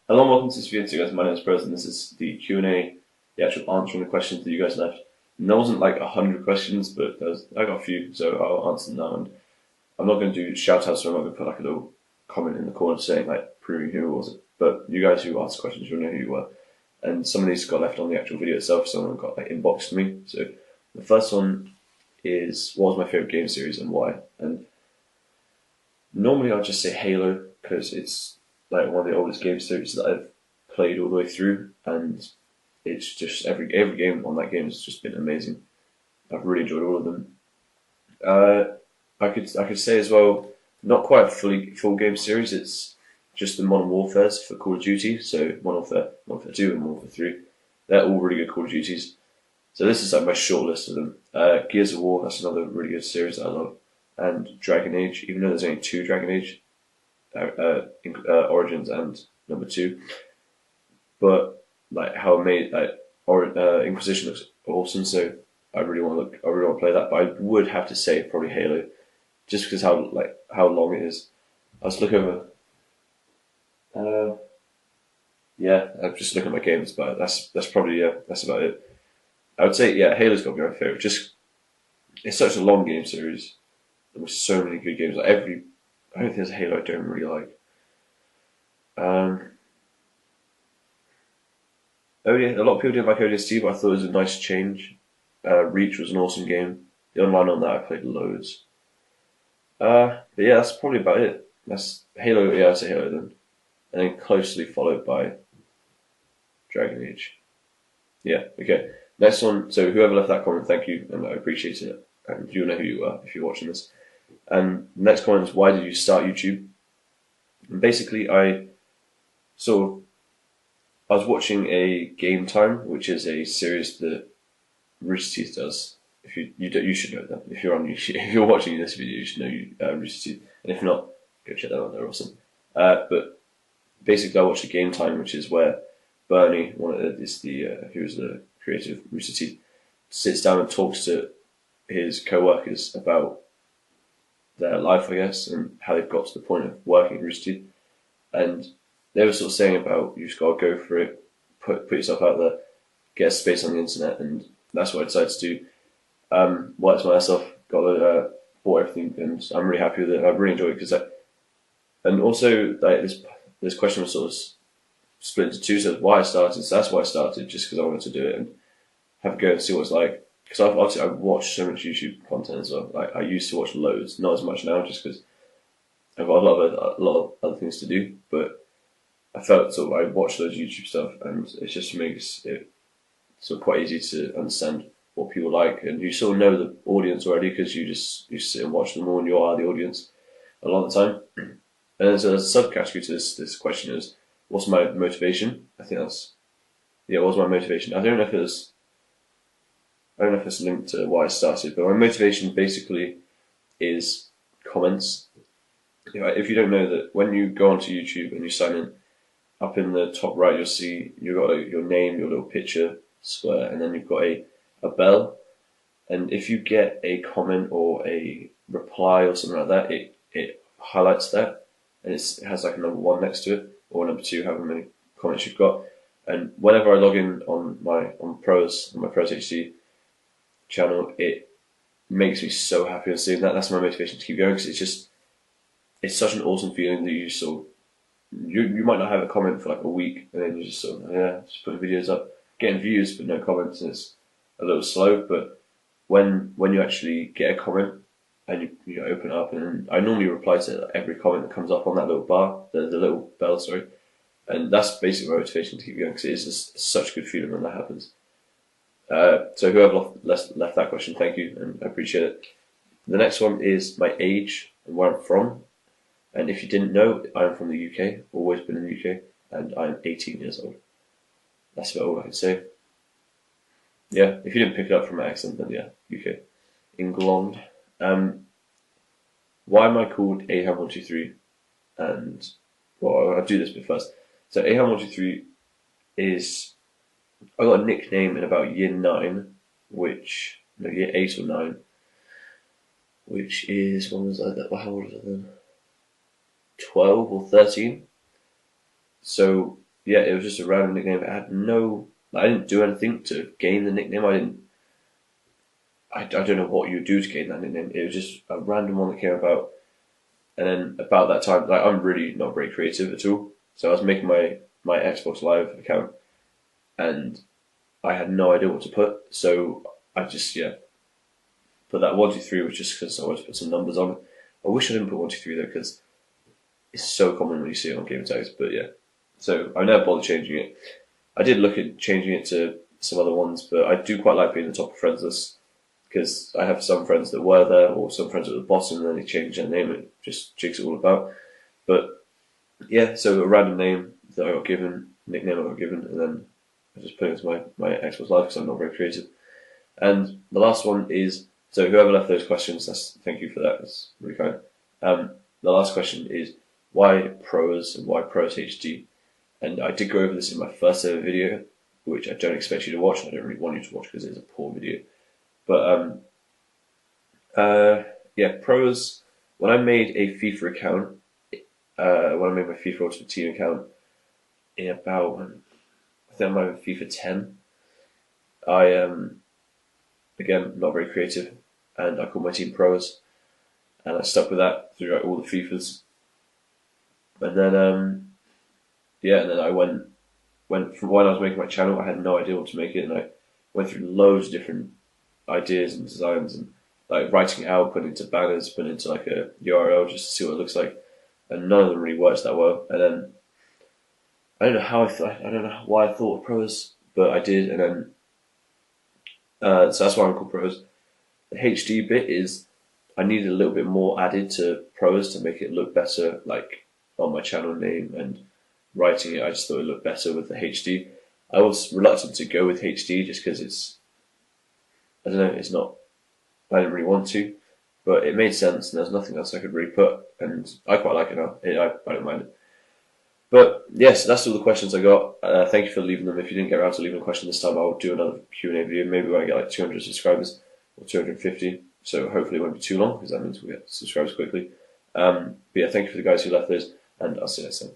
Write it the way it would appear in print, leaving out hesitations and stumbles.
Hello and welcome to this video, guys. My name is Pros, and this is the Q&A, the actual answering the questions that you guys left. And there wasn't like 100 questions, but I got a few, so I'll answer them now. And I'm not going to do shout outs, so I'm not going to put like a little comment in the corner saying like proving who it was. But you guys who asked questions, you'll know who you were. And some of these got left on the actual video itself, some of them got like inboxed to me. So the first one is, what was my favorite game series and why? And normally I'll just say Halo because it's like one of the oldest game series that I've played all the way through, and it's just every game on that game has just been amazing. I've really enjoyed all of them. I could say as well, not quite a full game series. It's just the Modern Warfares for Call of Duty. So Modern Warfare 2 and Modern Warfare 3. They're all really good Call of Duties. So this is like my short list of them. Gears of War, that's another really good series that I love. And Dragon Age, even though there's only 2 Dragon Age, Origins and number 2, but like how it made Inquisition looks awesome. So I really want to play that. But I would have to say probably Halo, just because how long it is. I was looking over. Yeah, I'm just looking at my games, but that's probably that's about it. I would say Halo's got to be my favorite. Just it's such a long game series. There were so many good games. I don't think there's a Halo I don't really like. A lot of people didn't like ProersHD, but I thought it was a nice change. Reach was an awesome game. The online on that I played loads. But yeah, that's probably about it. That's Halo. Yeah, I'd say Halo then, and then closely followed by Dragon Age. Yeah. Okay. Next one. So whoever left that comment, thank you, and I appreciate it. And you'll know who you are if you're watching this. And the next comment is, why did you start YouTube? And basically, I was watching a Game Time, which is a series that Rooster Teeth does. If you should know that. If you're watching this video, you should know Rooster Teeth. And if not, go check them out. They're awesome. But basically, I watched a Game Time, which is where Bernie, who was the creator of Rooster Teeth, sits down and talks to his co-workers about their life, I guess, and how they've got to the point of working at Rooster Teeth. And they were sort of saying about, you just got to go for it, put yourself out there, get a space on the internet, and that's what I decided to do. Worked my ass off, bought everything, and I'm really happy with it. I really enjoyed it and also like this question was sort of split into two. So why I started, so that's why I started, just because I wanted to do it and have a go and see what it's like. Because I've watched so much YouTube content as well. Like I used to watch loads, not as much now, just because I've got a lot of other things to do. But I felt sort of I watched loads of YouTube stuff, and it just makes it sort of quite easy to understand what people like, and you sort of know the audience already because you sit and watch them all, and you are the audience a lot of the time. And there's a subcategory to this question is, what's my motivation? I think that's what was my motivation? I don't know if it's linked to why I started, but my motivation basically is comments. If you don't know that, when you go onto YouTube and you sign in, up in the top right you'll see you've got your name, your little picture square, and then you've got a bell. And if you get a comment or a reply or something like that, it highlights that, and it has like a number 1 next to it, or number 2, however many comments you've got. And whenever I log in on my ProersHD channel, it makes me so happy on seeing that. That's my motivation to keep going, because it's such an awesome feeling that you might not have a comment for like a week, and then you just just putting videos up, getting views but no comments, and it's a little slow. But when you actually get a comment and you open it up, and I normally reply to every comment that comes up on that little bar, the little bell, sorry, and that's basically my motivation to keep going, because it is just such a good feeling when that happens. So whoever left that question, thank you, and I appreciate it. The next one is my age and where I'm from. And if you didn't know, I'm from the UK, always been in the UK, and I'm 18 years old. That's about all I can say. Yeah, if you didn't pick it up from my accent, then yeah, UK. England. Why am I called Aham123? And, well, I'll do this bit first. So Aham123 is, I got a nickname in about year 9, year 8 or 9, which is, when was I, how old was I then? 12 or 13. So yeah, it was just a random nickname. I didn't do anything to gain the nickname. I don't know what you do to gain that nickname. It was just a random one that came about. And then about that time, like, I'm really not very creative at all. So I was making my Xbox Live account, and I had no idea what to put. So I just put that 123, which just because I wanted to put some numbers on it. I wish I didn't put 123 though, because it's so common when you see it on game tags. But yeah, so I never bothered changing it. I did look at changing it to some other ones, but I do quite like being the top of friends list, because I have some friends that were there, or some friends at the bottom, and then they change their name, and it just jigs it all about. But yeah, so a random name that I got given, nickname I got given, and then I just put it into my Xbox Live because I'm not very creative. And the last one is, so whoever left those questions, thank you for that, that's really kind. The last question is, why Proers and why ProersHD? And I did go over this in my first ever video, which I don't expect you to watch, and I don't really want you to watch because it's a poor video. But yeah, Proers, when I made a FIFA account, when I made my FIFA Ultimate Team account in about, I think I might have FIFA 10, I, again, not very creative, and I called my team Proers, and I stuck with that throughout all the FIFAs. And then, yeah, and then I went from when I was making my channel, I had no idea what to make it, and I went through loads of different ideas and designs, and like writing it out, putting it into banners, putting it into like a URL just to see what it looks like, and none of them really worked that well. And then I don't know how I don't know why I thought of Proers, but I did, and then so that's why I'm called Proers. The HD bit is I needed a little bit more added to Proers to make it look better, like on my channel name and writing it. I just thought it looked better with the HD. I was reluctant to go with HD just because it's, I don't know, it's not, I didn't really want to, but it made sense and there's nothing else I could really put, and I quite like it now. I don't mind it. But yes, that's all the questions I got. Thank you for leaving them. If you didn't get around to leaving a question this time, I'll do another Q&A video, maybe when I get like 200 subscribers or 250. So hopefully it won't be too long, because that means we'll get subscribers quickly. But yeah, thank you for the guys who left those, and I'll see you next time.